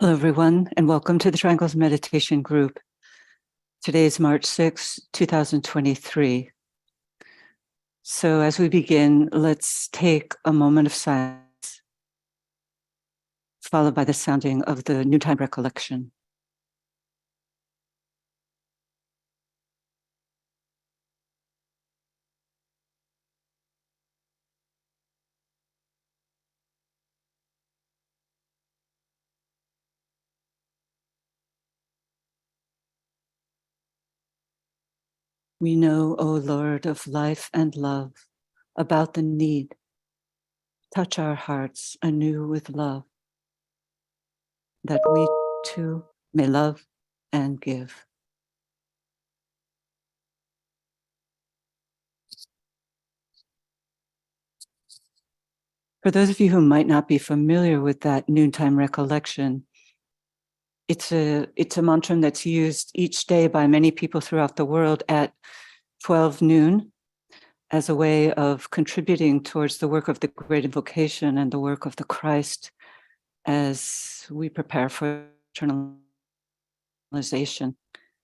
Hello, everyone, and welcome to the Triangles Meditation Group. Today is March 6, 2023. So as we begin, let's take a moment of silence, followed by the sounding of the noontime recollection. We know, O Lord of life and love, about the need. Touch our hearts anew with love, that we too may love and give. For those of you who might not be familiar with that noontime recollection, it's a mantra that's used each day by many people throughout the world at 12 noon as a way of contributing towards the work of the Great Invocation and the work of the Christ as we prepare for eternalization.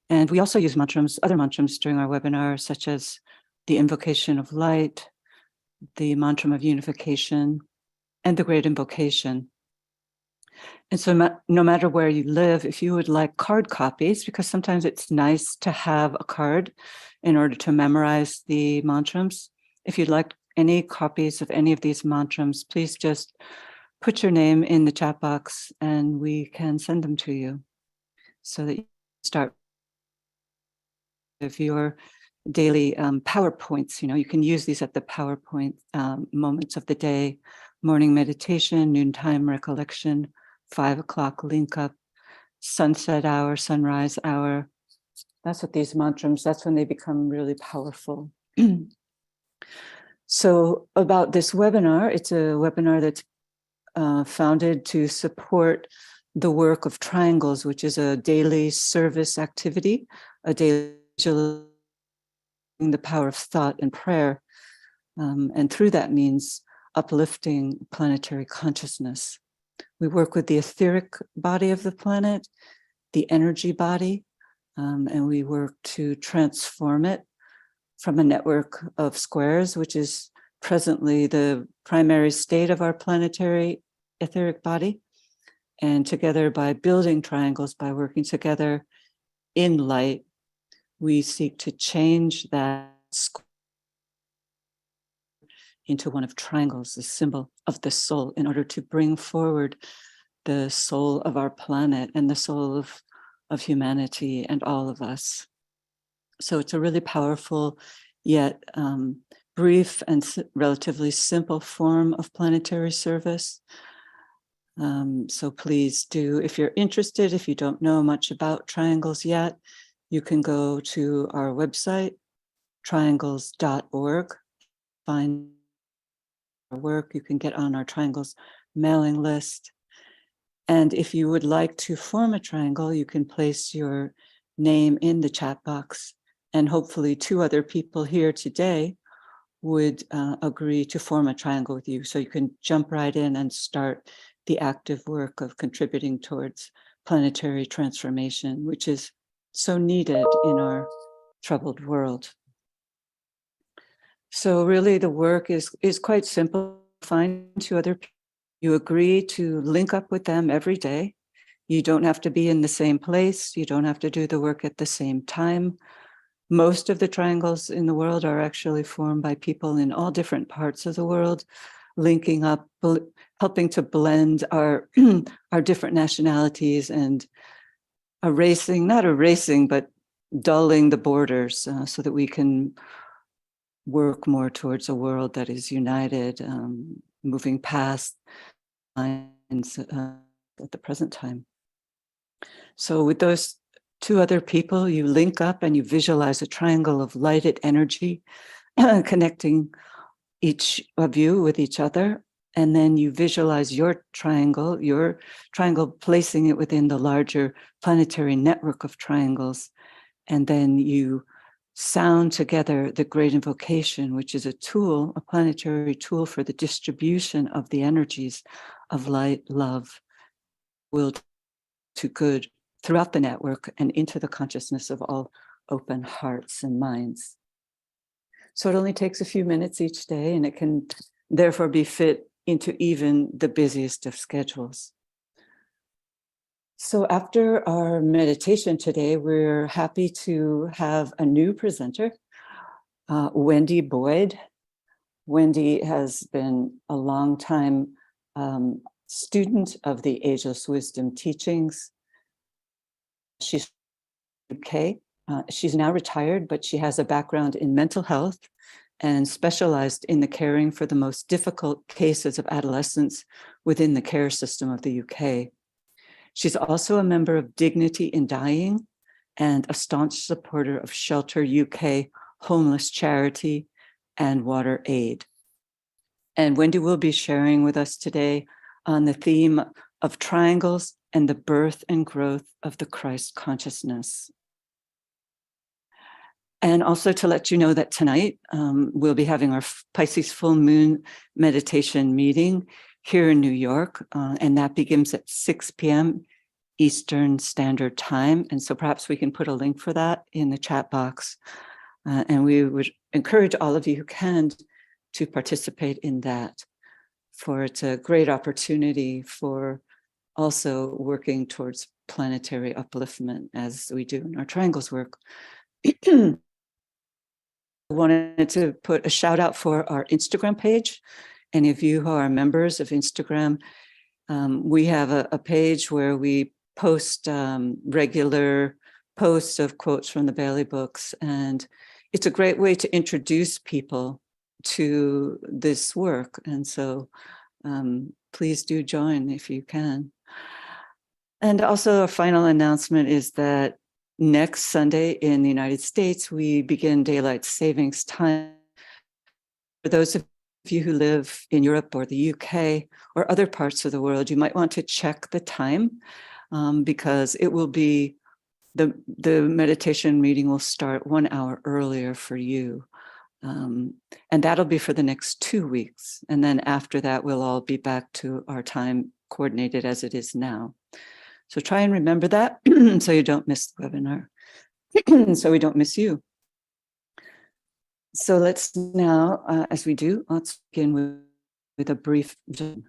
And we also use other mantras during our webinar, such as the Invocation of Light, the mantra of unification, and the Great Invocation. And so no matter where you live, if you would like card copies, because sometimes it's nice to have a card in order to memorize the mantras. If you'd like any copies of any of these mantras, please just put your name in the chat box and we can send them to you so that you start with your daily PowerPoints. You can use these at the PowerPoint moments of the day: morning meditation, noontime recollection, 5 o'clock link up, sunset hour, sunrise hour. That's what these mantras, that's when they become really powerful. So about this webinar, it's a webinar that's founded to support the work of Triangles, which is a daily service activity, a daily the power of thought and prayer. And through that means uplifting planetary consciousness. We work with the etheric body of the planet, the energy body, and we work to transform it from a network of squares, which is presently the primary state of our planetary etheric body. And together, by building triangles, by working together in light, we seek to change that square into one of triangles, the symbol of the soul, in order to bring forward the soul of our planet and the soul of humanity and all of us. So it's a really powerful yet brief and relatively simple form of planetary service. So please do, if you're interested, if you don't know much about triangles yet, you can go to our website, triangles.org, find our work. You can get on our Triangles mailing list. And if you would like to form a triangle, you can place your name in the chat box, and hopefully 2 other people here today would agree to form a triangle with you. So you can jump right in and start the active work of contributing towards planetary transformation, which is so needed in our troubled world. So really the work is quite simple. Find 2 other people. You agree to link up with them every day. You don't have to be in the same place. You don't have to do the work at the same time. Most of the triangles in the world are actually formed by people in all different parts of the world, linking up, helping to blend our, our different nationalities and not erasing, but dulling the borders so that we can work more towards a world that is united, moving past lines at the present time. So with those 2 other people, you link up and you visualize a triangle of lighted energy connecting each of you with each other. And then you visualize your triangle placing it within the larger planetary network of triangles. And then you sound together the Great Invocation, which is a planetary tool for the distribution of the energies of light, love, will, to good throughout the network and into the consciousness of all open hearts and minds. So it only takes a few minutes each day, and it can therefore be fit into even the busiest of schedules. So after our meditation today, we're happy to have a new presenter, Wendy Boyd. Wendy has been a long time student of the Ageless Wisdom teachings. She's UK. She's now retired, but she has a background in mental health and specialized in the caring for the most difficult cases of adolescents within the care system of the UK. She's also a member of Dignity in Dying and a staunch supporter of Shelter UK, homeless charity, and Water Aid. And Wendy will be sharing with us today on the theme of triangles and the birth and growth of the Christ consciousness. And also to let you know that tonight we'll be having our Pisces full moon meditation meeting here in New York, and that begins at 6 p.m. Eastern Standard Time. And so perhaps we can put a link for that in the chat box. And we would encourage all of you who can to participate in that, for it's a great opportunity for also working towards planetary upliftment as we do in our triangles work. I wanted to put a shout out for our Instagram page. Any of you who are members of Instagram, we have a page where we post regular posts of quotes from the Bailey books. And it's a great way to introduce people to this work. And so please do join if you can. And also a final announcement is that next Sunday in the United States, we begin daylight savings time. For those of you who live in Europe or the UK or other parts of the world, you might want to check the time because it will be, the meditation meeting will start 1 hour earlier for you. And that'll be for the next 2 weeks. And then after that, we'll all be back to our time coordinated as it is now. So try and remember that so you don't miss the webinar, so we don't miss you. So let's now, as we do, let's begin with a brief vision.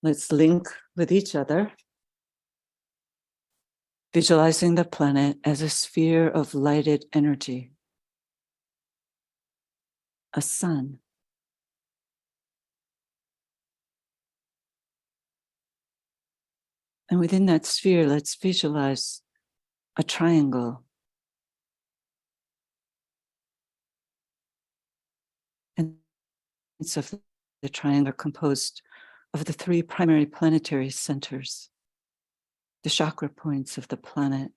Let's link with each other, visualizing the planet as a sphere of lighted energy, a sun. And within that sphere, let's visualize a triangle. And it's of the triangle are composed of the 3 primary planetary centers, the chakra points of the planet,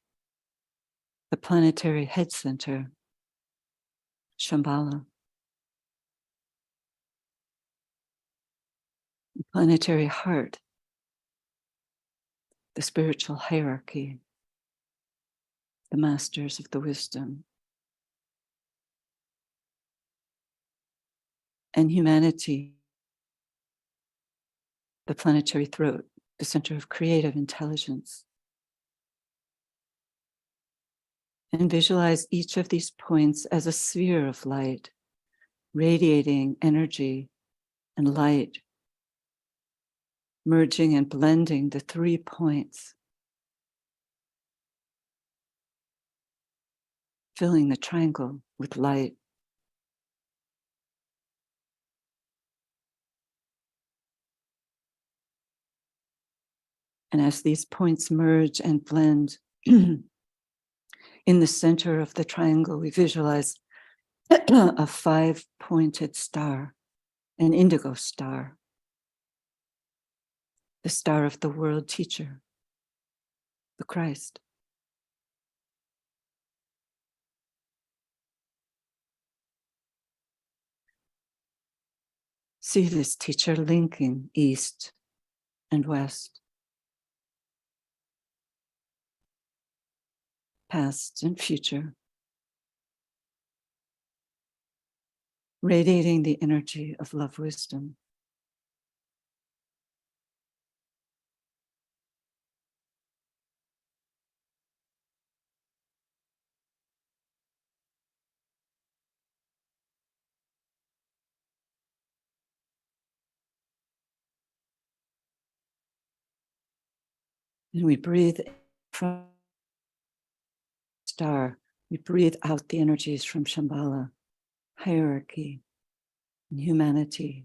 the planetary head center, Shambhala, the planetary heart, the spiritual hierarchy, the masters of the wisdom, and humanity, the planetary throat, the center of creative intelligence. And visualize each of these points as a sphere of light, radiating energy and light, merging and blending the 3 points, filling the triangle with light. And as these points merge and blend, in the center of the triangle, we visualize a 5-pointed star, an indigo star, the star of the world teacher, the Christ. See this teacher linking east and west, past and future, radiating the energy of love wisdom. And we breathe from star. We breathe out the energies from Shambhala, hierarchy, and humanity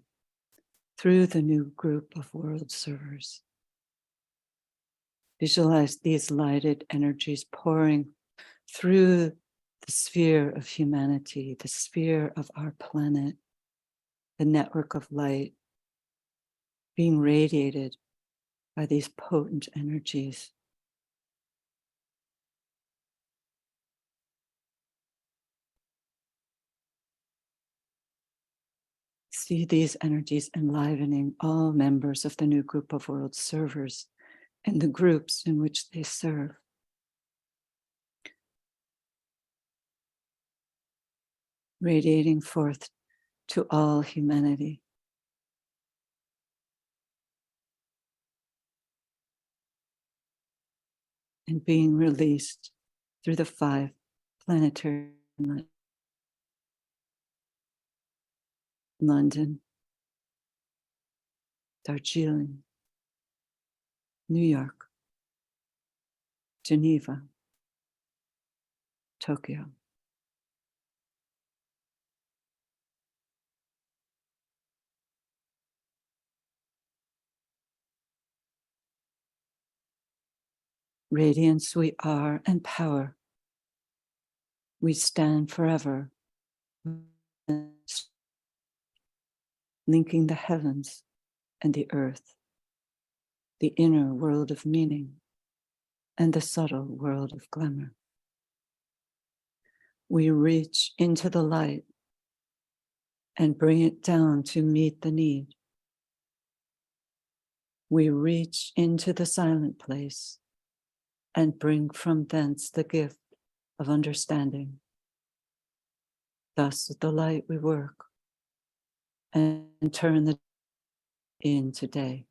through the new group of world servers. Visualize these lighted energies pouring through the sphere of humanity, the sphere of our planet, the network of light being radiated by these potent energies. See these energies enlivening all members of the new group of world servers and the groups in which they serve. Radiating forth to all humanity. And being released through the 5 planetary lines. London, Darjeeling, New York, Geneva, Tokyo. Radiance we are and power. We stand forever, linking the heavens and the earth, the inner world of meaning and the subtle world of glamour. We reach into the light and bring it down to meet the need. We reach into the silent place and bring from thence the gift of understanding. Thus with the light we work and turn the into day.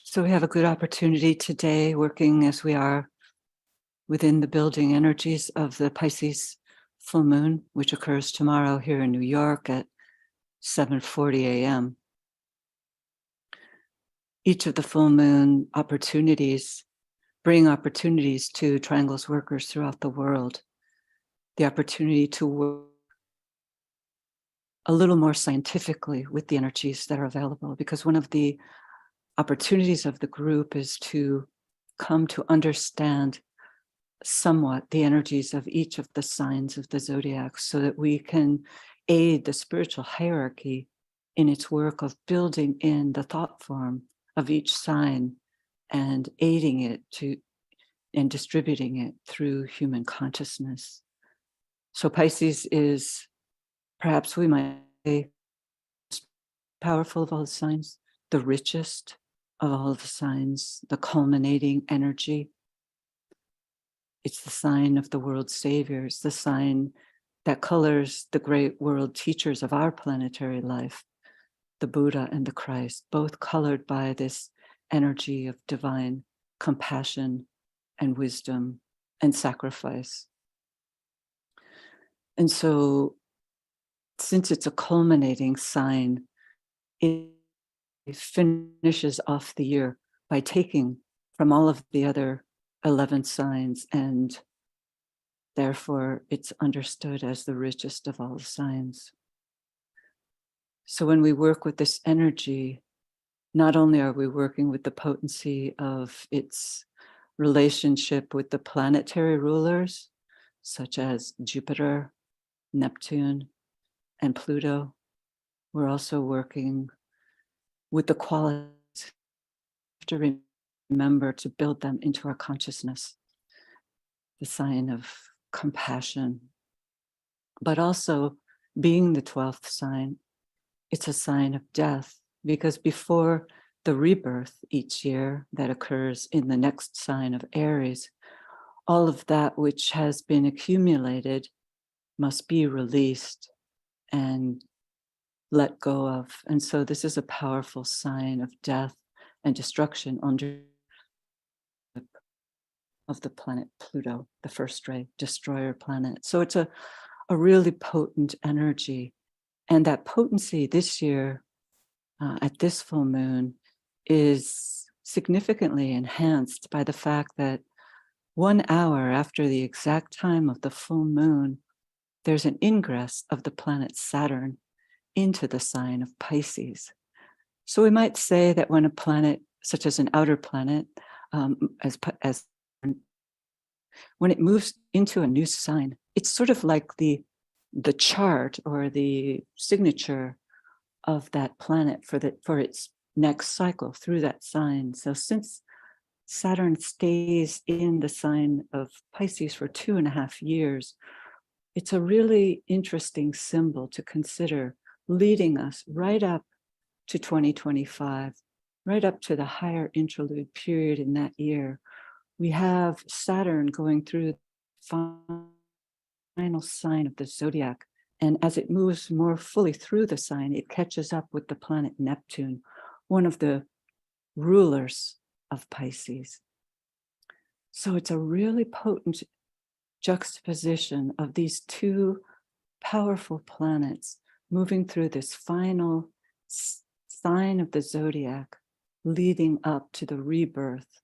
So we have a good opportunity today, working as we are within the building energies of the Pisces full moon, which occurs tomorrow here in New York at 7:40 a.m. Each of the full moon opportunities bring opportunities to Triangle's workers throughout the world. The opportunity to work a little more scientifically with the energies that are available, because one of the opportunities of the group is to come to understand somewhat the energies of each of the signs of the zodiac so that we can aid the spiritual hierarchy in its work of building in the thought form of each sign and aiding it to and distributing it through human consciousness. So Pisces is, perhaps we might say, powerful of all the signs, the richest of all the signs, the culminating energy. It's the sign of the world savior. It's the sign that colors the great world teachers of our planetary life, the Buddha and the Christ, both colored by this energy of divine compassion and wisdom and sacrifice. And so, since it's a culminating sign, it finishes off the year by taking from all of the other 11 signs, and therefore it's understood as the richest of all the signs. So when we work with this energy, not only are we working with the potency of its relationship with the planetary rulers, such as Jupiter, Neptune, and Pluto, we're also working with the qualities to remember to build them into our consciousness. The sign of compassion, but also being the 12th sign, it's a sign of death, because before the rebirth each year that occurs in the next sign of Aries, all of that which has been accumulated must be released and let go of. And so this is a powerful sign of death and destruction under of the planet Pluto, the first ray destroyer planet. So it's a really potent energy. And that potency this year at this full moon is significantly enhanced by the fact that 1 hour after the exact time of the full moon, there's an ingress of the planet Saturn into the sign of Pisces. So we might say that when a planet, such as an outer planet, as when it moves into a new sign, it's sort of like the chart or the signature of that planet for its next cycle through that sign. So since Saturn stays in the sign of Pisces for 2.5 years, it's a really interesting symbol to consider, leading us right up to 2025, right up to the higher interlude period in that year. We have Saturn going through the final sign of the zodiac. And as it moves more fully through the sign, it catches up with the planet Neptune, one of the rulers of Pisces. So it's a really potent juxtaposition of these two powerful planets moving through this final sign of the zodiac, leading up to the rebirth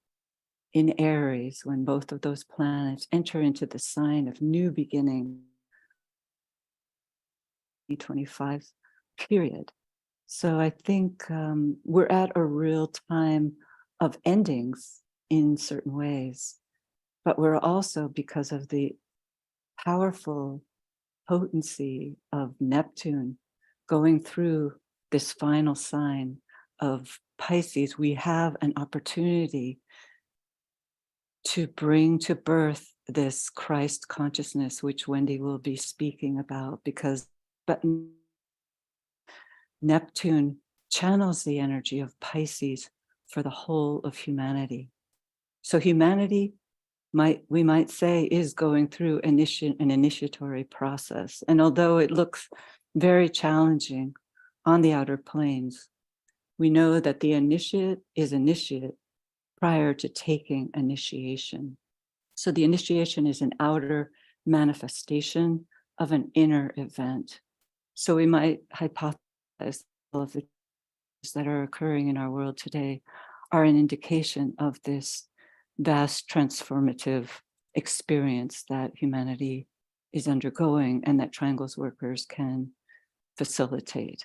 in Aries, when both of those planets enter into the sign of new beginning, 2025 period. So I think we're at a real time of endings in certain ways, but we're also, because of the powerful potency of Neptune going through this final sign of Pisces, we have an opportunity to bring to birth this Christ consciousness, which Wendy will be speaking about, but Neptune channels the energy of Pisces for the whole of humanity. So humanity, we might say, is going through an initiatory process. And although it looks very challenging on the outer planes, we know that the initiate is initiate prior to taking initiation. So the initiation is an outer manifestation of an inner event. So we might hypothesize all of the things that are occurring in our world today are an indication of this vast transformative experience that humanity is undergoing and that Triangles workers can facilitate.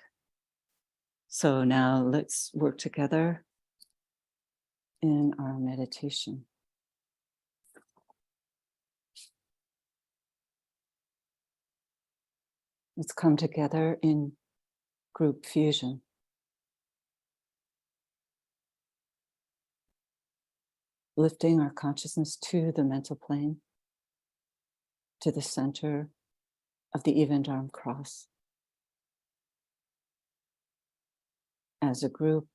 So now let's work together in our meditation. Let's come together in group fusion. Lifting our consciousness to the mental plane, to the center of the evened arm cross. As a group,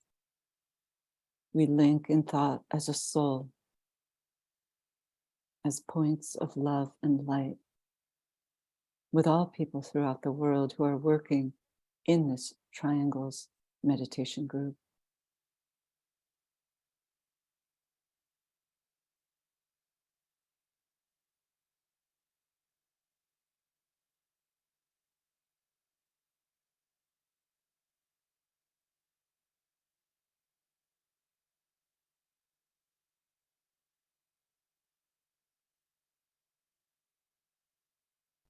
we link in thought as a soul, as points of love and light with all people throughout the world who are working in this Triangles meditation group.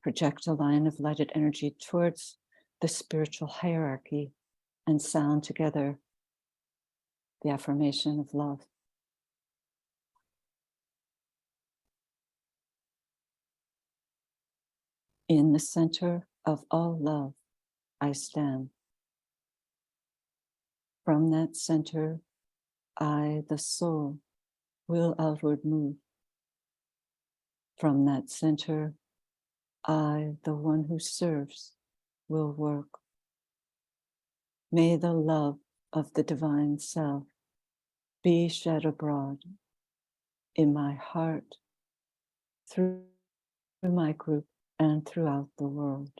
Project a line of lighted energy towards the spiritual hierarchy and sound together the affirmation of love. In the center of all love, I stand. From that center, I, the soul, will outward move. From that center, I, the one who serves, will work. May the love of the divine self be shed abroad in my heart, through my group, and throughout the world.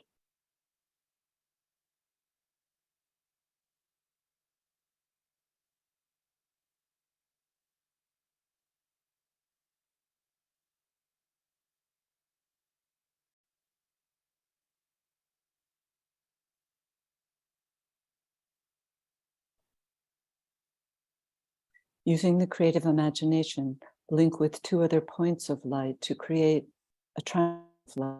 Using the creative imagination, link with 2 other points of light to create a triangle of light.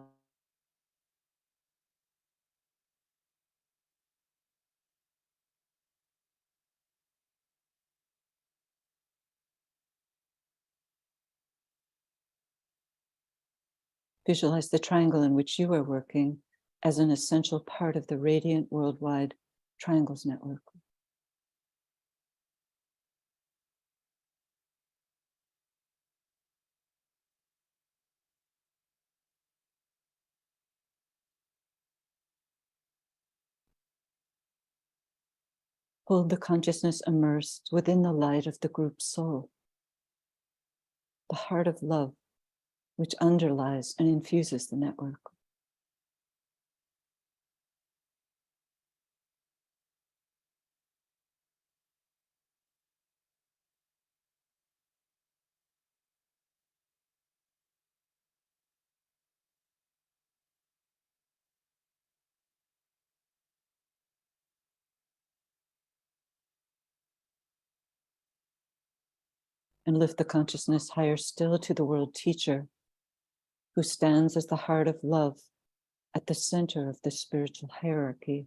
Visualize the triangle in which you are working as an essential part of the radiant worldwide triangles network. Hold the consciousness immersed within the light of the group soul, the heart of love, which underlies and infuses the network. And lift the consciousness higher still to the world teacher, who stands as the heart of love at the center of the spiritual hierarchy,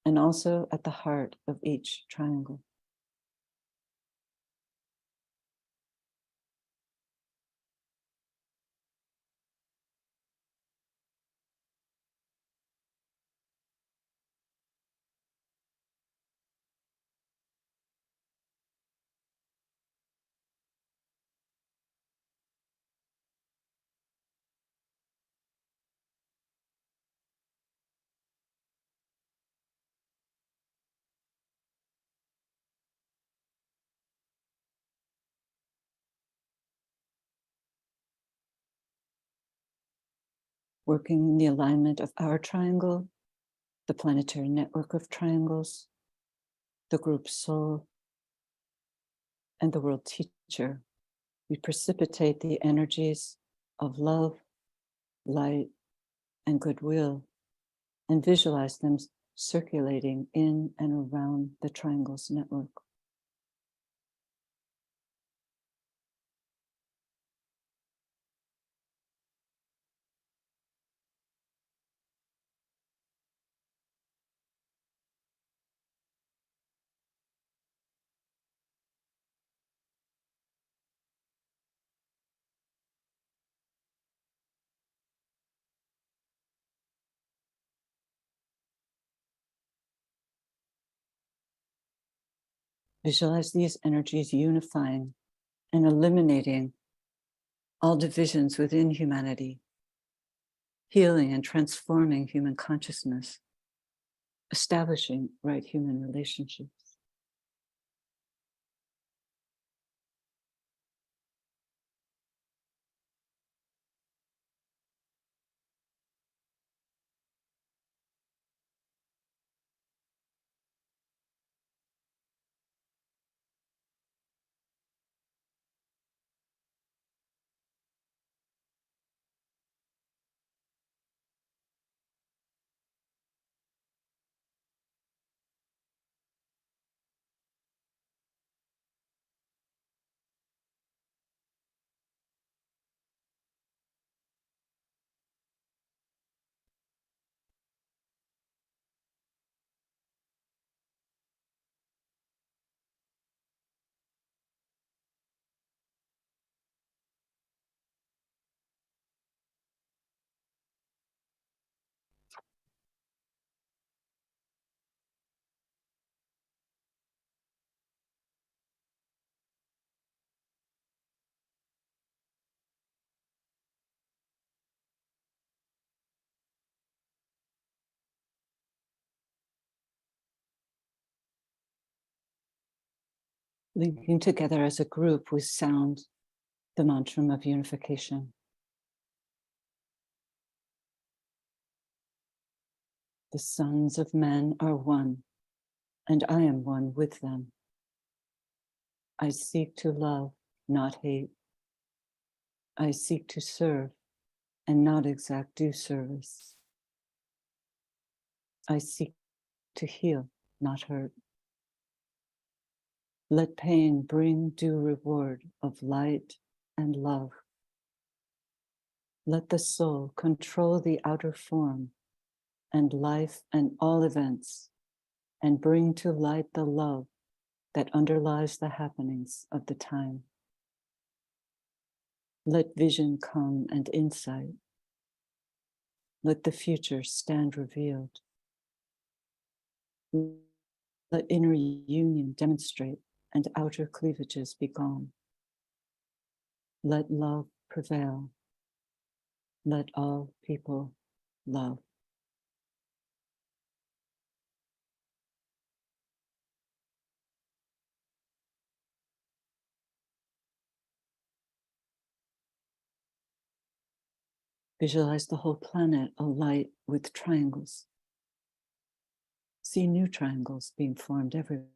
and also at the heart of each triangle. Working in the alignment of our triangle, the planetary network of triangles, the group soul, and the world teacher, we precipitate the energies of love, light, and goodwill, and visualize them circulating in and around the triangles network. Visualize these energies unifying and eliminating all divisions within humanity, healing and transforming human consciousness, establishing right human relationships. linking together as a group with sound, the mantra of unification. The sons of men are one, and I am one with them. I seek to love, not hate. I seek to serve and not exact due service. I seek to heal, not hurt. Let pain bring due reward of light and love. Let the soul control the outer form and life and all events, and bring to light the love that underlies the happenings of the time. Let vision come and insight. Let the future stand revealed. Let inner union demonstrate and outer cleavages be gone. Let love prevail. Let all people love. Visualize the whole planet alight with triangles. See new triangles being formed everywhere.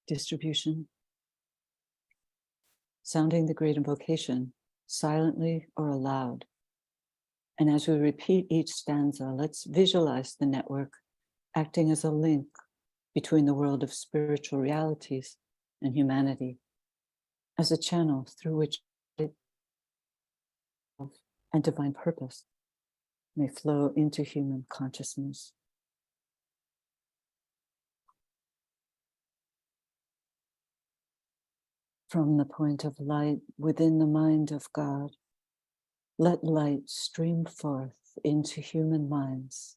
Distribution. Sounding the great invocation silently or aloud. And as we repeat each stanza, let's visualize the network acting as a link between the world of spiritual realities and humanity, as a channel through which light and divine purpose may flow into human consciousness. From the point of light within the mind of God, let light stream forth into human minds.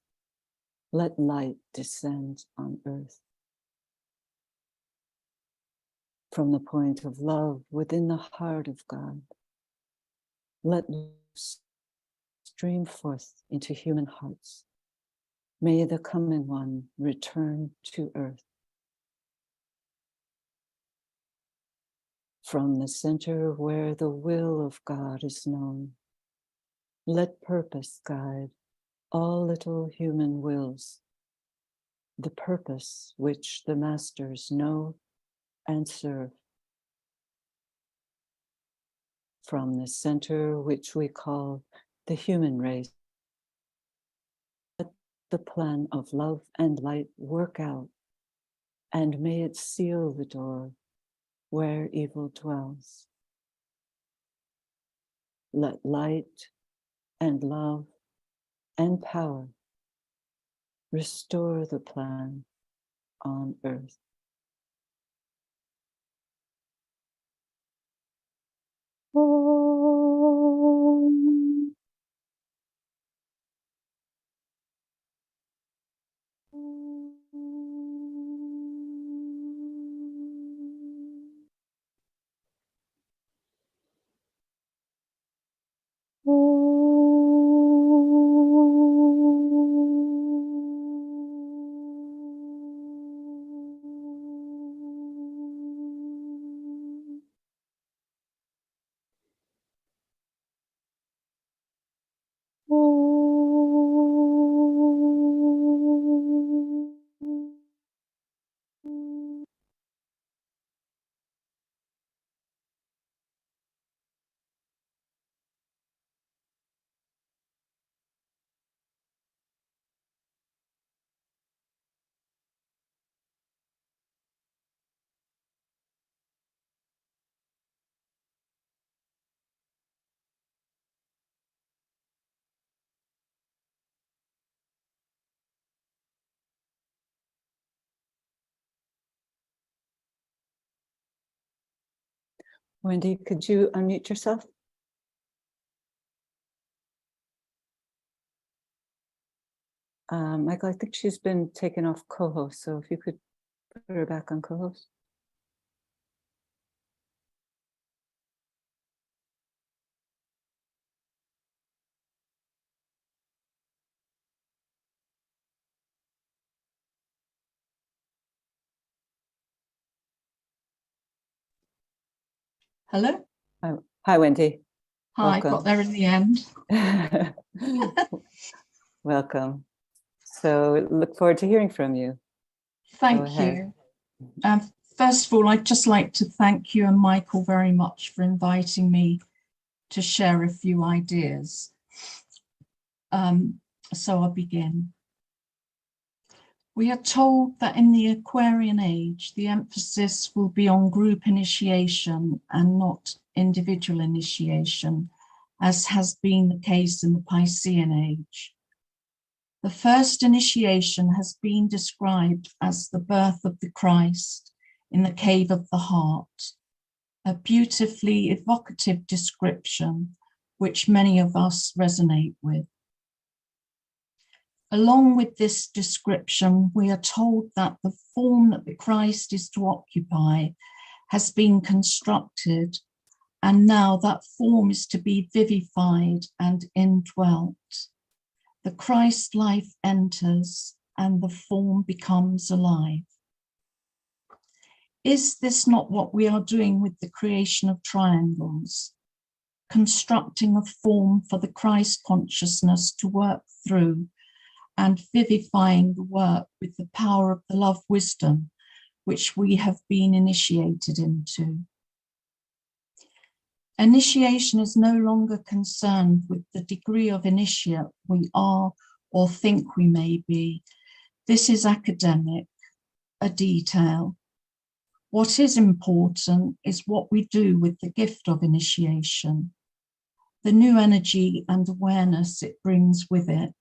Let light descend on earth. From the point of love within the heart of God, let love stream forth into human hearts. May the coming one return to earth. From the center where the will of God is known, let purpose guide all little human wills, the purpose which the masters know and serve. From the center which we call the human race, let the plan of love and light work out, and may it seal the door where evil dwells. Let light and love and power restore the plan on earth. Om. Wendy, could you unmute yourself? Michael, I think she's been taken off co-host, so if you could put her back on co-host. Hello. Hi, Wendy. Hi, Welcome. got there in the end. Welcome. So look forward to hearing from you. Thank you. First of all, I'd just like to thank you and Michael very much for inviting me to share a few ideas. So I'll begin. We are told that in the Aquarian age, the emphasis will be on group initiation and not individual initiation, as has been the case in the Piscean age. The first initiation has been described as the birth of the Christ in the cave of the heart, a beautifully evocative description which many of us resonate with. Along with this description, we are told that the form that the Christ is to occupy has been constructed, and now that form is to be vivified and indwelt. The Christ life enters and the form becomes alive. Is this not what we are doing with the creation of triangles? Constructing a form for the Christ consciousness to work through and vivifying the work with the power of the love wisdom which we have been initiated into. Initiation is no longer concerned with the degree of initiate we are or think we may be. This is academic, a detail. What is important is what we do with the gift of initiation, the new energy and awareness it brings with it.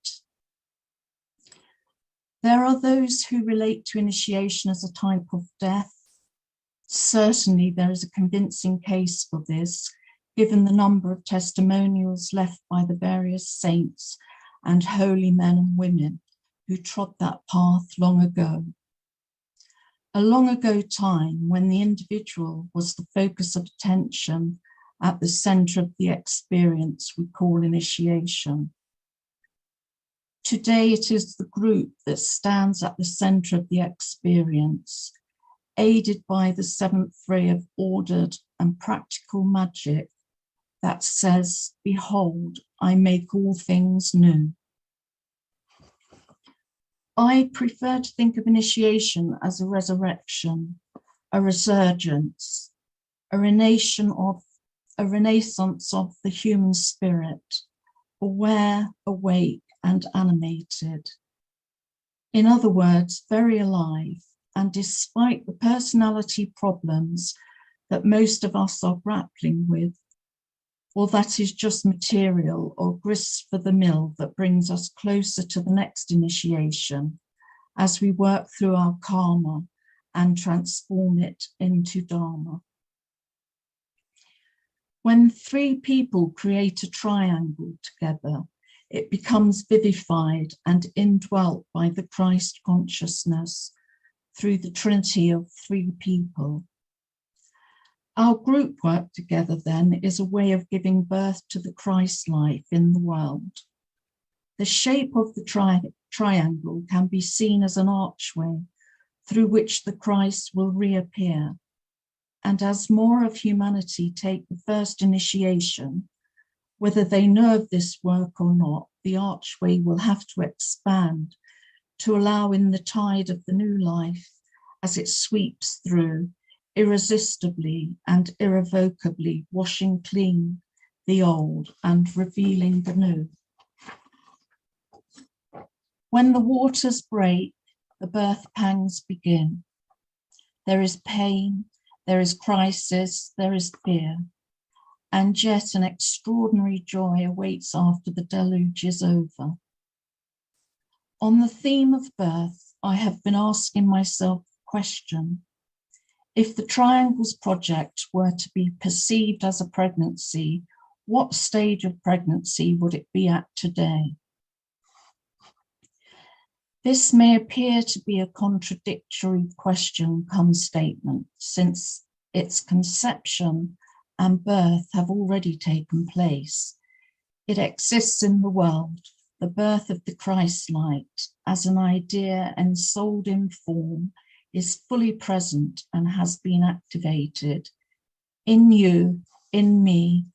There are those who relate to initiation as a type of death. Certainly, there is a convincing case for this, given the number of testimonials left by the various saints and holy men and women who trod that path long ago. A long ago time when the individual was the focus of attention at the center of the experience we call initiation. Today, it is the group that stands at the center of the experience, aided by the seventh ray of ordered and practical magic that says, "Behold, I make all things new." I prefer to think of initiation as a resurrection, a resurgence, a renaissance of the human spirit, aware, awake, and animated. In other words, very alive, and despite the personality problems that most of us are grappling with, or that is just material or grist for the mill that brings us closer to the next initiation as we work through our karma and transform it into dharma. When three people create a triangle together, it becomes vivified and indwelt by the Christ consciousness through the trinity of three people. Our group work together then is a way of giving birth to the Christ life in the world. The shape of the triangle can be seen as an archway through which the Christ will reappear. And as more of humanity take the first initiation, whether they know of this work or not, the archway will have to expand to allow in the tide of the new life as it sweeps through, irresistibly and irrevocably washing clean the old and revealing the new. When the waters break, the birth pangs begin. There is pain, there is crisis, there is fear, and yet an extraordinary joy awaits after the deluge is over. On the theme of birth, I have been asking myself the question, If the Triangles project were to be perceived as a pregnancy, what stage of pregnancy would it be at today? This may appear to be a contradictory question come statement, since its conception and birth have already taken place. It exists in the world, the birth of the Christ light, as an idea ensouled in form, is fully present and has been activated in you, in me,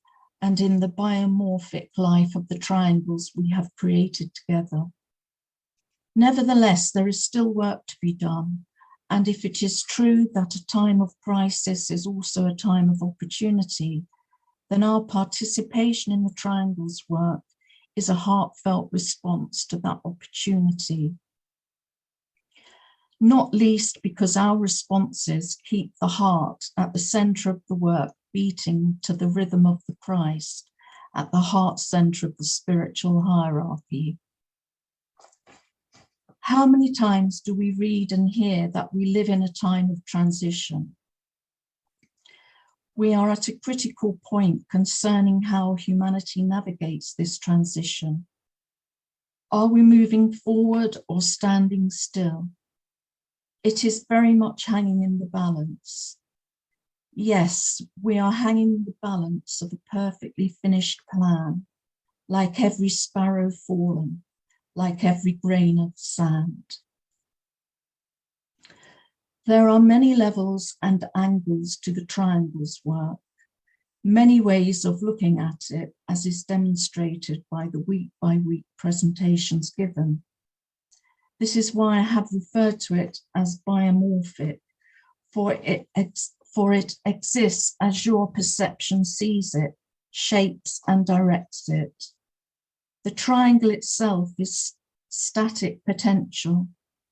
and in the biomorphic life of the triangles we have created together. Nevertheless, there is still work to be done, and if it is true that a time of crisis is also a time of opportunity, then our participation in the triangles work is a heartfelt response to that opportunity. Not least because our responses keep the heart at the center of the work beating to the rhythm of the Christ, at the heart center of the spiritual hierarchy. How many times do we read and hear that we live in a time of transition? We are at a critical point concerning how humanity navigates this transition. Are we moving forward or standing still? It is very much hanging in the balance. Yes, we are hanging in the balance of a perfectly finished plan, like every sparrow fallen, like every grain of sand. There are many levels and angles to the triangles work, many ways of looking at it, as is demonstrated by the week-by-week presentations given. This is why I have referred to it as biomorphic, for it exists as your perception sees it, shapes and directs it. The triangle itself is static potential,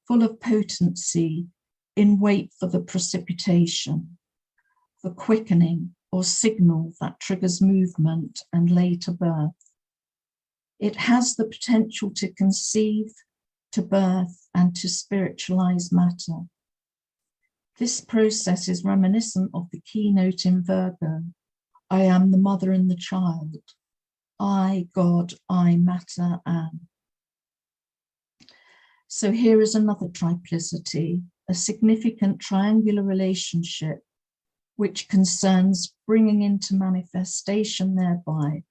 full of potency, in wait for the precipitation, the quickening or signal that triggers movement and later birth. It has the potential to conceive, to birth, and to spiritualize matter. This process is reminiscent of the keynote in Virgo, I am the mother and the child. I, God, I, matter, am. So here is another triplicity, a significant triangular relationship which concerns bringing into manifestation thereby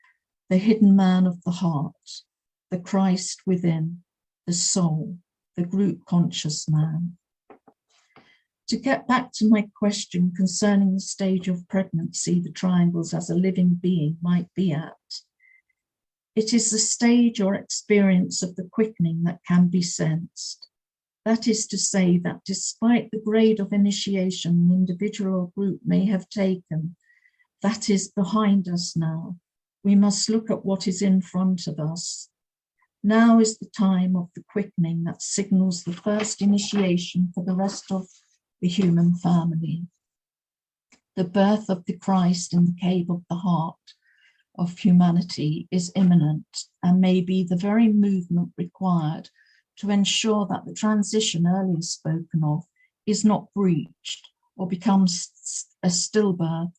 the hidden man of the heart, the Christ within, the soul, the group conscious man. To get back to my question concerning the stage of pregnancy the triangles as a living being might be at, it is the stage or experience of the quickening that can be sensed. That is to say that despite the grade of initiation an individual or group may have taken, that is behind us now. We must look at what is in front of us. Now is the time of the quickening that signals the first initiation for the rest of the human family. The birth of the Christ in the cave of the heart of humanity is imminent and may be the very movement required to ensure that the transition earlier spoken of is not breached or becomes a stillbirth,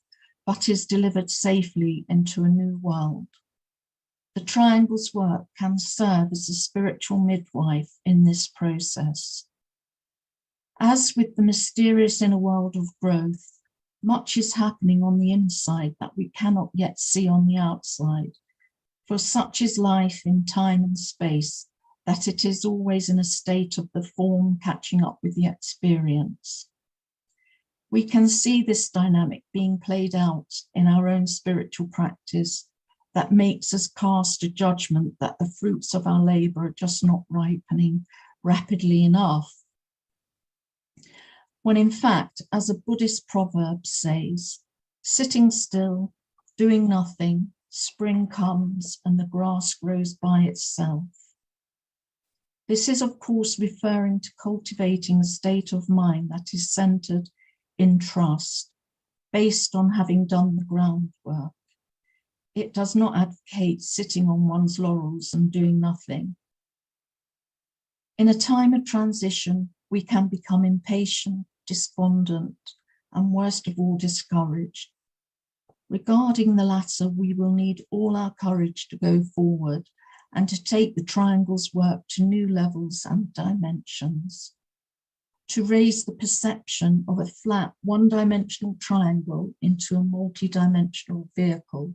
but is delivered safely into a new world. The triangle's work can serve as a spiritual midwife in this process. As with the mysterious inner world of growth, much is happening on the inside that we cannot yet see on the outside, for such is life in time and space, that it is always in a state of the form catching up with the experience. We can see this dynamic being played out in our own spiritual practice that makes us cast a judgment that the fruits of our labor are just not ripening rapidly enough. When in fact, as a Buddhist proverb says, sitting still, doing nothing, spring comes and the grass grows by itself. This is, of course, referring to cultivating a state of mind that is centered in trust, based on having done the groundwork. It does not advocate sitting on one's laurels and doing nothing. In a time of transition, we can become impatient, despondent, and worst of all, discouraged. Regarding the latter, we will need all our courage to go forward and to take the triangle's work to new levels and dimensions. To raise the perception of a flat, one-dimensional triangle into a multi-dimensional vehicle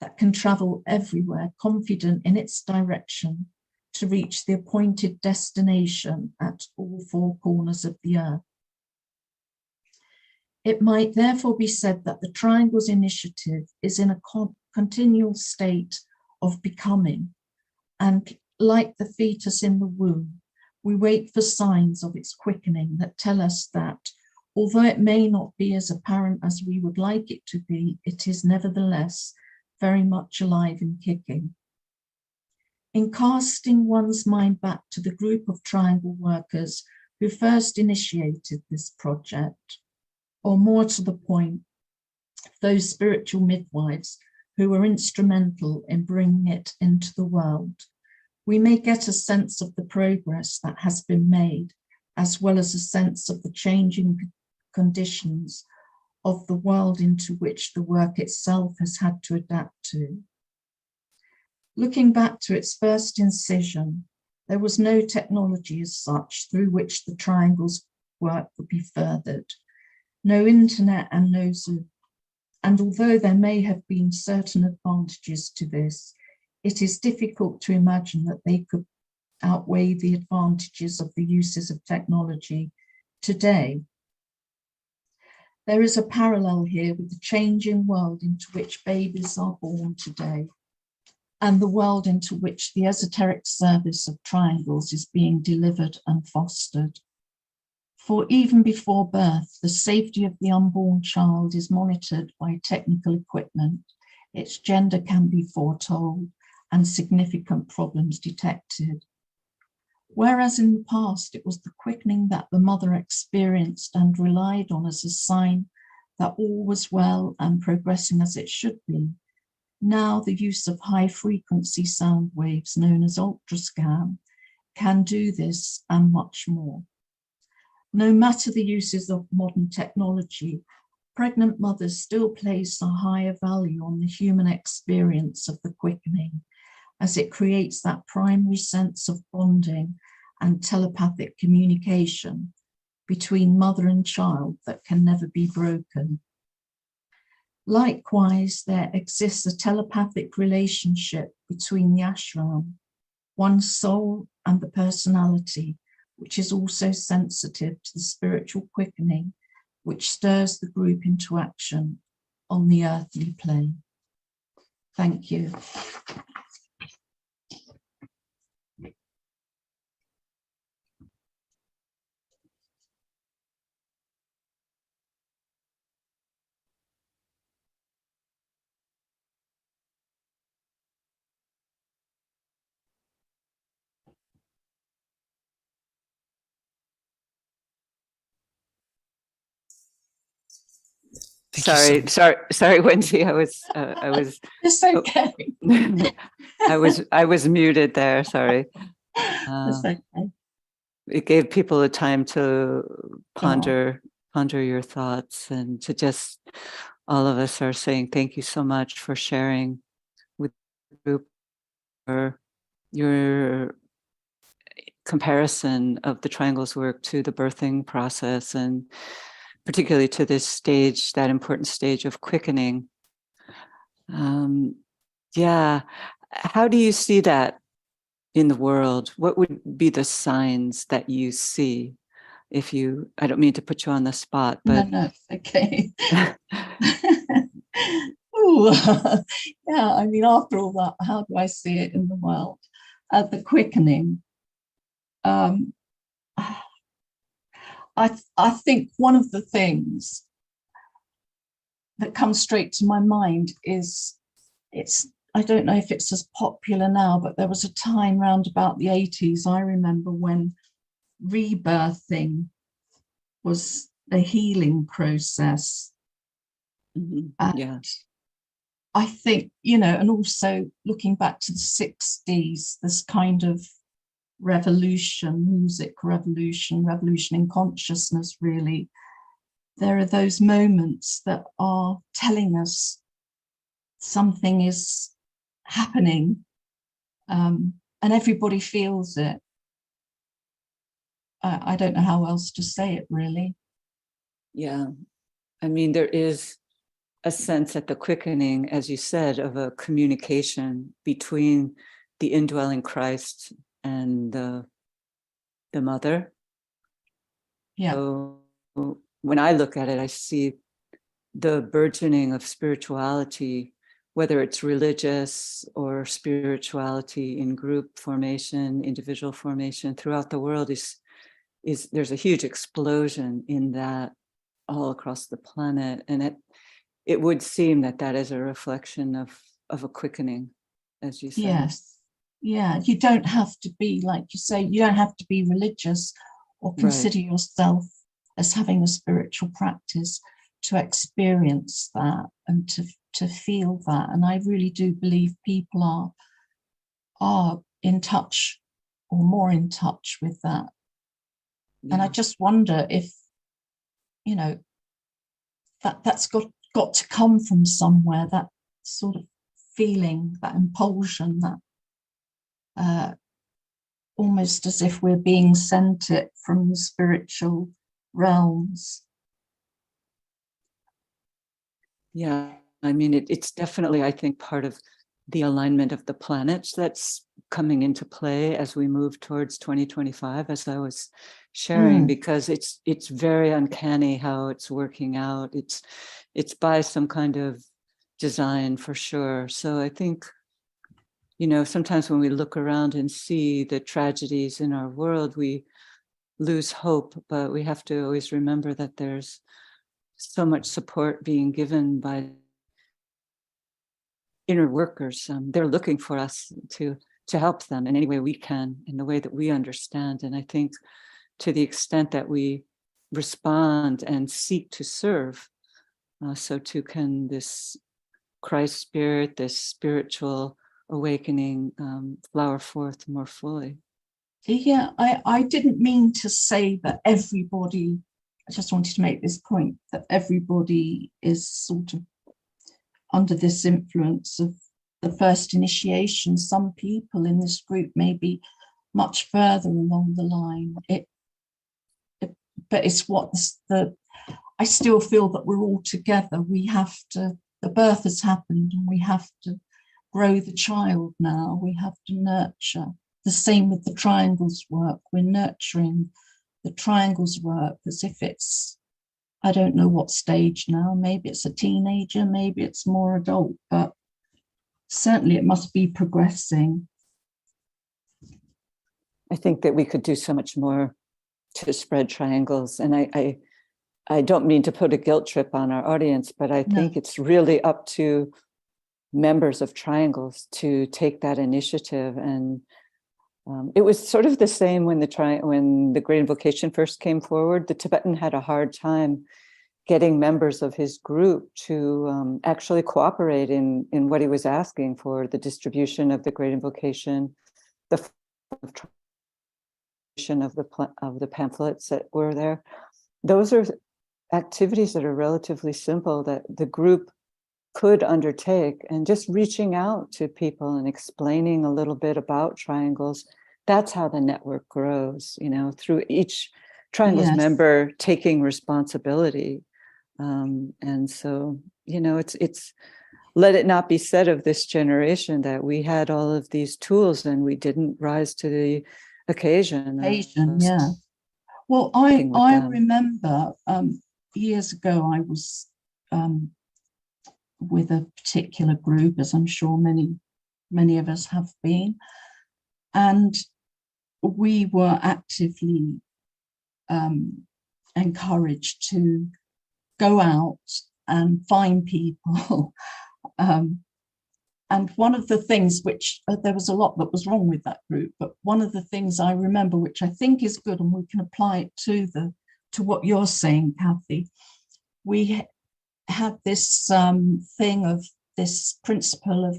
that can travel everywhere, confident in its direction to reach the appointed destination at all four corners of the earth. It might therefore be said that the triangle's initiative is in a continual state of becoming, and like the fetus in the womb, we wait for signs of its quickening that tell us that, although it may not be as apparent as we would like it to be, it is nevertheless very much alive and kicking. In casting one's mind back to the group of triangle workers who first initiated this project, or more to the point, those spiritual midwives who were instrumental in bringing it into the world, we may get a sense of the progress that has been made, as well as a sense of the changing conditions of the world into which the work itself has had to adapt to. Looking back to its first incision, there was no technology as such through which the triangle's work would be furthered, no internet and no Zoom. And although there may have been certain advantages to this, it is difficult to imagine that they could outweigh the advantages of the uses of technology today. There is a parallel here with the changing world into which babies are born today, and the world into which the esoteric service of triangles is being delivered and fostered. For even before birth, the safety of the unborn child is monitored by technical equipment. Its gender can be foretold and significant problems detected. Whereas in the past, it was the quickening that the mother experienced and relied on as a sign that all was well and progressing as it should be. Now the use of high frequency sound waves known as ultrascan can do this and much more. No matter the uses of modern technology, pregnant mothers still place a higher value on the human experience of the quickening, as it creates that primary sense of bonding and telepathic communication between mother and child that can never be broken. Likewise, there exists a telepathic relationship between the ashram, one's soul and the personality, which is also sensitive to the spiritual quickening, which stirs the group into action on the earthly plane. Thank you. Sorry, Wendy. I was. It's okay. I was muted there. Sorry. It's okay. It gave people a time to ponder your thoughts, and to just, all of us are saying thank you so much for sharing with the group for your comparison of the triangles work to the birthing process, and particularly to this stage, that important stage of quickening. Yeah, how do you see that in the world? What would be the signs that you see? If you, I don't mean to put you on the spot, but no, okay. Ooh, yeah, I mean, after all that, how do I see it in the world? The quickening. I think one of the things that comes straight to my mind is, I don't know if it's as popular now, but there was a time round about the 80s, I remember, when rebirthing was a healing process. Mm-hmm. Yeah. I think, and also looking back to the 60s, this kind of revolution, music revolution in consciousness, really, there are those moments that are telling us something is happening, and everybody feels it. I don't know how else to say it, really. Yeah. I mean, there is a sense at the quickening, as you said, of a communication between the indwelling Christ and the mother. Yeah. So when I look at it, I see the burgeoning of spirituality, whether it's religious or spirituality in group formation, individual formation throughout the world, is there's a huge explosion in that all across the planet. And it would seem that that is a reflection of a quickening, as you say. Yes. Yeah. You don't have to be, like you say, you don't have to be religious or consider yourself as having a spiritual practice to experience that and to feel that. And I really do believe people are in touch, or more in touch with that. Yeah. And I just wonder if, you know, that's got to come from somewhere, that sort of feeling, that impulsion, that almost as if we're being sent it from the spiritual realms. Yeah, I mean, it's definitely, I think, part of the alignment of the planets that's coming into play as we move towards 2025, as I was sharing, because it's very uncanny how it's working out. It's by some kind of design for sure. So I think, you know, sometimes when we look around and see the tragedies in our world, we lose hope, but we have to always remember that there's so much support being given by inner workers. They're looking for us to help them in any way we can, in the way that we understand. And I think to the extent that we respond and seek to serve, so too can this Christ spirit, this spiritual awakening, flower forth more fully. Yeah, I didn't mean to say that everybody, I just wanted to make this point, that everybody is sort of under this influence of the first initiation. Some people in this group may be much further along the line. But it's I still feel that we're all together. We have to, the birth has happened and we have to grow the child now. We have to nurture. The same with the triangles work. We're nurturing the triangles work as if it's, I don't know what stage now. Maybe it's a teenager, maybe it's more adult, but certainly it must be progressing. I think that we could do so much more to spread triangles. And I don't mean to put a guilt trip on our audience, but I think it's really up to members of triangles to take that initiative. And it was sort of the same when the Great Invocation first came forward. The Tibetan had a hard time getting members of his group to actually cooperate in what he was asking for, the distribution of the Great Invocation, the of the pamphlets that were there. Those are activities that are relatively simple that the group could undertake, and just reaching out to people and explaining a little bit about triangles. That's how the network grows, you know, through each triangles member taking responsibility. And so, you know, it's let it not be said of this generation that we had all of these tools and we didn't rise to the occasion. Yeah. Well, I remember years ago I was with a particular group, as I'm sure many of us have been, and we were actively encouraged to go out and find people. And one of the things which, there was a lot that was wrong with that group, but one of the things I remember, which I think is good, and we can apply it to what you're saying, Kathy, we had this thing of this principle of,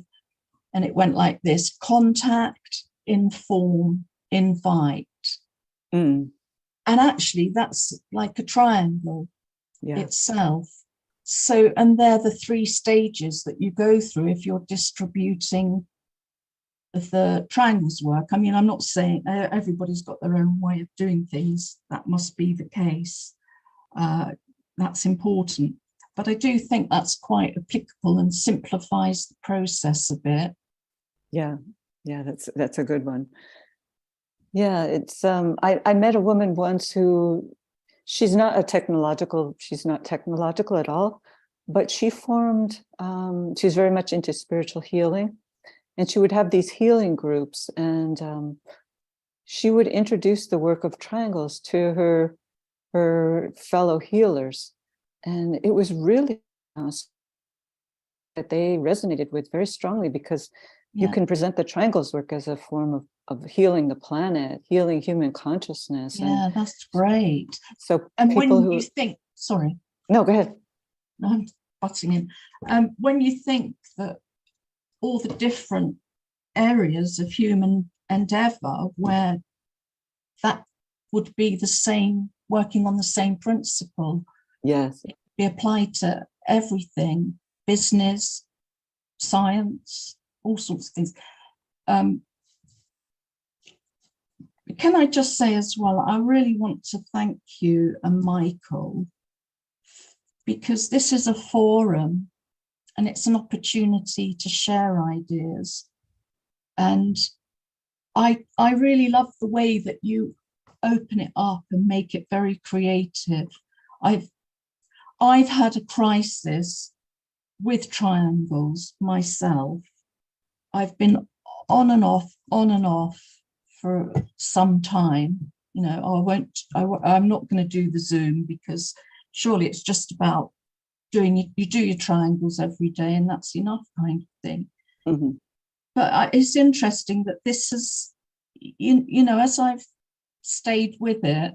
and it went like this: contact, inform, invite. And actually that's like a triangle. Yeah. itself. So, and they're the 3 stages that you go through if you're distributing the triangles work. I mean, I'm not saying everybody's got their own way of doing things. That must be the case. That's important. But I do think that's quite applicable and simplifies the process a bit. Yeah. Yeah, that's a good one. Yeah, it's I met a woman once who she's not technological at all, but she formed she's very much into spiritual healing, and she would have these healing groups, and she would introduce the work of triangles to her fellow healers, and it was really that they resonated with very strongly, because you can present the triangles work as a form of healing the planet, healing human consciousness. Yeah, that's great. So and people when who you think, sorry, no, go ahead. I'm butting in. When you think that all the different areas of human endeavor where that would be the same, working on the same principle, Yes. it be applied to everything, business, science, all sorts of things. Can I just say as well, I really want to thank you and Michael, because this is a forum and it's an opportunity to share ideas. And I really love the way that you open it up and make it very creative. I've had a crisis with triangles myself. I've been on and off for some time. You know, I'm not going to do the Zoom, because surely it's just about you do your triangles every day and that's enough, kind of thing. Mm-hmm. But it's interesting that this is, you know, as I've stayed with it,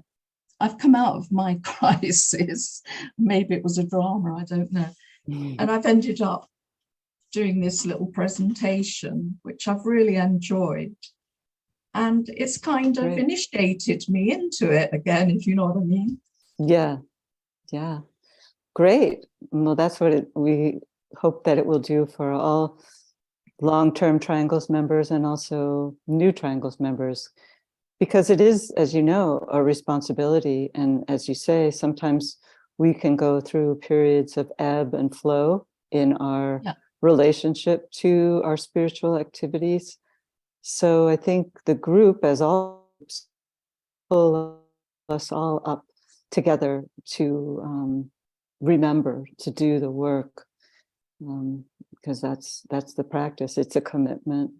I've come out of my crisis. Maybe it was a drama, I don't know. And I've ended up doing this little presentation, which I've really enjoyed. And it's kind of initiated me into it again, if you know what I mean. Yeah. Yeah. Great. Well, that's what we hope that it will do for all long-term Triangles members and also new Triangles members, because it is, as you know, a responsibility. And as you say, sometimes we can go through periods of ebb and flow in our relationship to our spiritual activities. So I think the group as all pull us all up together to remember to do the work, because that's the practice. It's a commitment,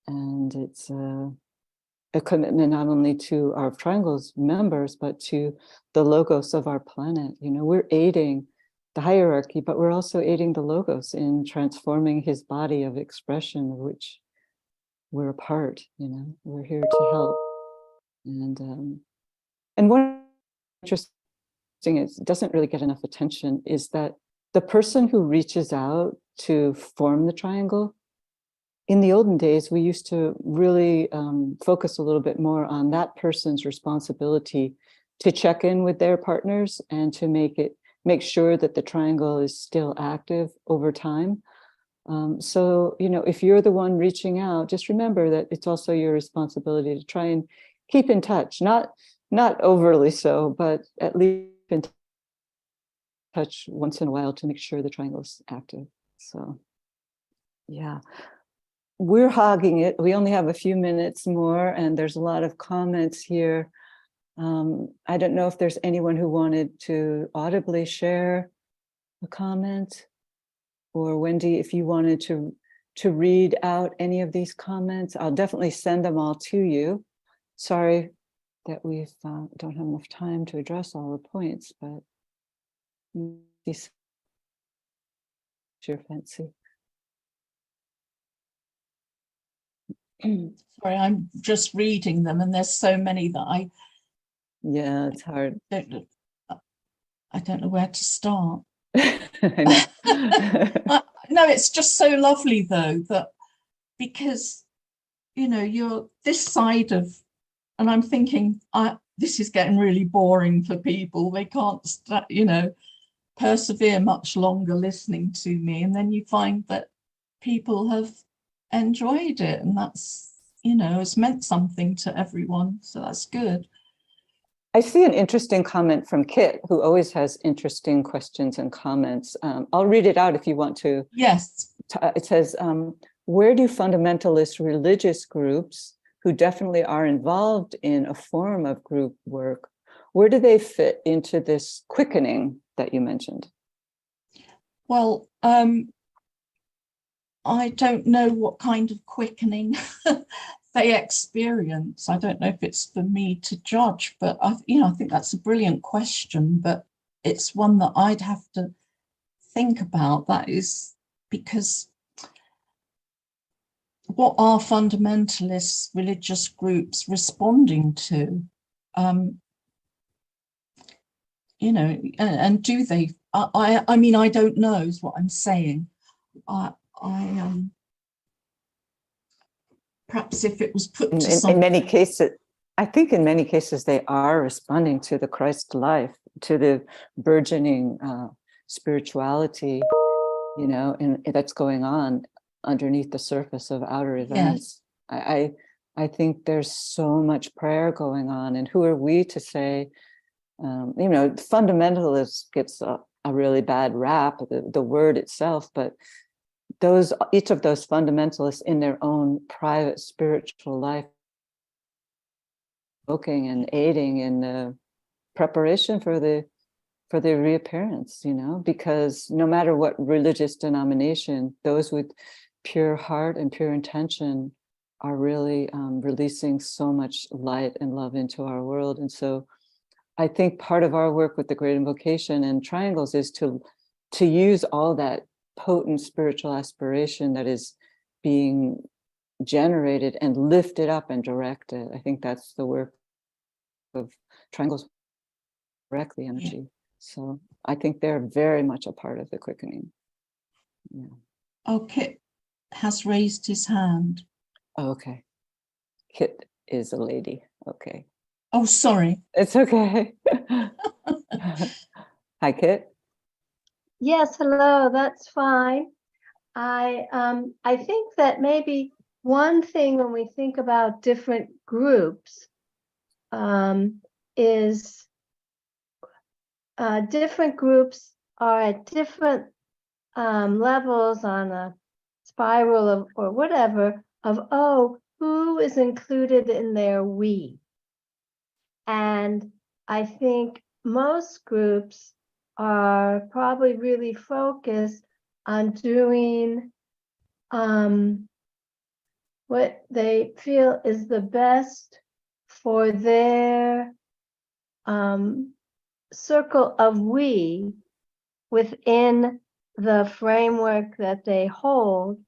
and it's a commitment not only to our Triangles members, but to the logos of our planet. You know, we're aiding the hierarchy, but we're also aiding the logos in transforming his body of expression, of which we're a part. You know, we're here to help. And one interesting is doesn't really get enough attention is that the person who reaches out to form the triangle, in the olden days, we used to really focus a little bit more on that person's responsibility to check in with their partners and to make sure that the triangle is still active over time. So, you know, if you're the one reaching out, just remember that it's also your responsibility to try and keep in touch, not overly so, but at least in touch once in a while to make sure the triangle is active. So, yeah. We're hogging it. We only have a few minutes more, and there's a lot of comments here. I don't know if there's anyone who wanted to audibly share a comment, or Wendy, if you wanted to read out any of these comments. I'll definitely send them all to you. Sorry that we don't have enough time to address all the points, but it's your fancy. Sorry, I'm just reading them, and there's so many that yeah, it's hard. I don't know where to start. I know. No, it's just so lovely though, that because, you know, you're this side of, and I'm thinking, this is getting really boring for people. They can't, you know, persevere much longer listening to me, and then you find that people have enjoyed it, and that's, you know, it's meant something to everyone, so that's good. I see an interesting comment from Kit, who always has interesting questions and comments. I'll read it out if you want to. Yes. It says, where do fundamentalist religious groups, who definitely are involved in a form of group work, where do they fit into this quickening that you mentioned? Well, I don't know what kind of quickening they experience. I don't know if it's for me to judge, but I think that's a brilliant question, but it's one that I'd have to think about. That is because what are fundamentalist religious groups responding to? And do they? I mean, I don't know is what I'm saying. Perhaps if it was put to some... In many cases, I think in many cases they are responding to the Christ life, to the burgeoning spirituality, and that's going on underneath the surface of outer events. Yes. I think there's so much prayer going on, and who are we to say? Fundamentalist gets a really bad rap, the word itself, but each of those fundamentalists in their own private spiritual life, looking and aiding in the preparation for the reappearance, because no matter what religious denomination, those with pure heart and pure intention are really releasing so much light and love into our world. And so I think part of our work with the Great Invocation and Triangles is to use all that potent spiritual aspiration that is being generated and lifted up and directed. I think that's the work of Triangles, direct the energy. Yeah. So I think they're very much a part of the quickening. Yeah. Oh, Kit has raised his hand. Oh, okay. Kit is a lady. Okay. Oh, sorry. It's okay. Hi, Kit. Yes, hello, that's fine. I think that maybe one thing when we think about different groups is different groups are at different levels on a spiral of, or whatever, of, oh, who is included in their we? And I think most groups are probably really focused on doing what they feel is the best for their circle of we within the framework that they hold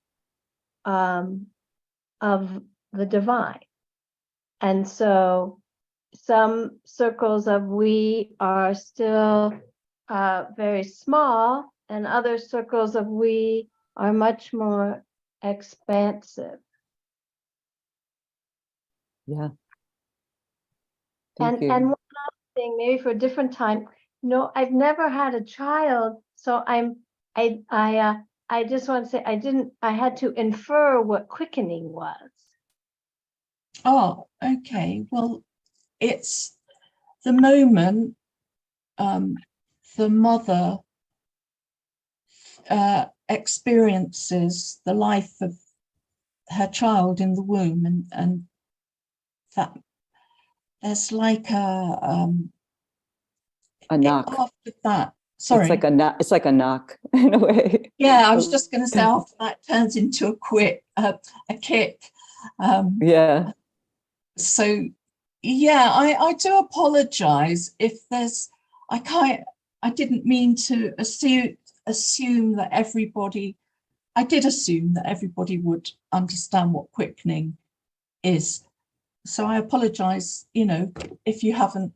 of the divine. And so some circles of we are still very small, and other circles of we are much more expansive. Yeah. And one other thing, maybe for a different time, I've never had a child, so I just want to say I had to infer what quickening was. Oh, okay. Well, it's the moment the mother experiences the life of her child in the womb, and that there's like a knock. After that, sorry. It's like a knock in a way. Yeah, I was just going to say after that turns into a kick. Yeah. So yeah, I do apologize if there's, I didn't mean to assume that everybody, I did assume that everybody would understand what quickening is. So I apologize, if you haven't,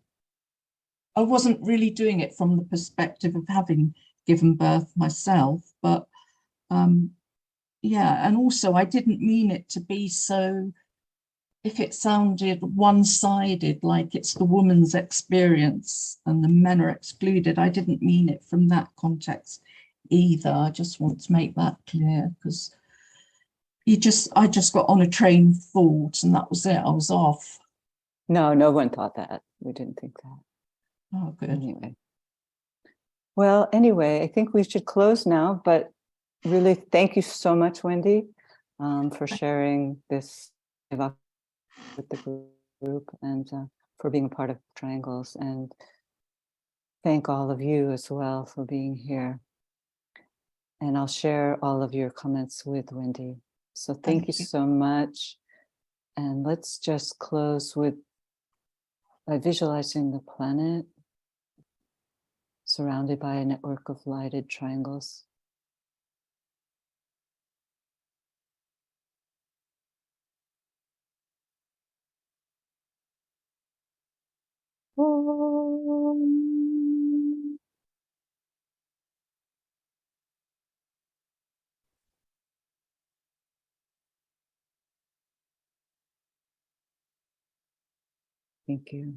I wasn't really doing it from the perspective of having given birth myself, but yeah, and also I didn't mean it to be so if it sounded one-sided, like it's the woman's experience and the men are excluded, I didn't mean it from that context either. I just want to make that clear, because I just got on a train of thought and that was it. I was off. No, no one thought that. We didn't think that. Oh, good. Anyway. Well, anyway, I think we should close now, but really thank you so much, Wendy, for sharing this with the group and for being a part of Triangles, and thank all of you as well for being here. And I'll share all of your comments with Wendy. So thank you so much. And let's just close by visualizing the planet surrounded by a network of lighted triangles. Thank you.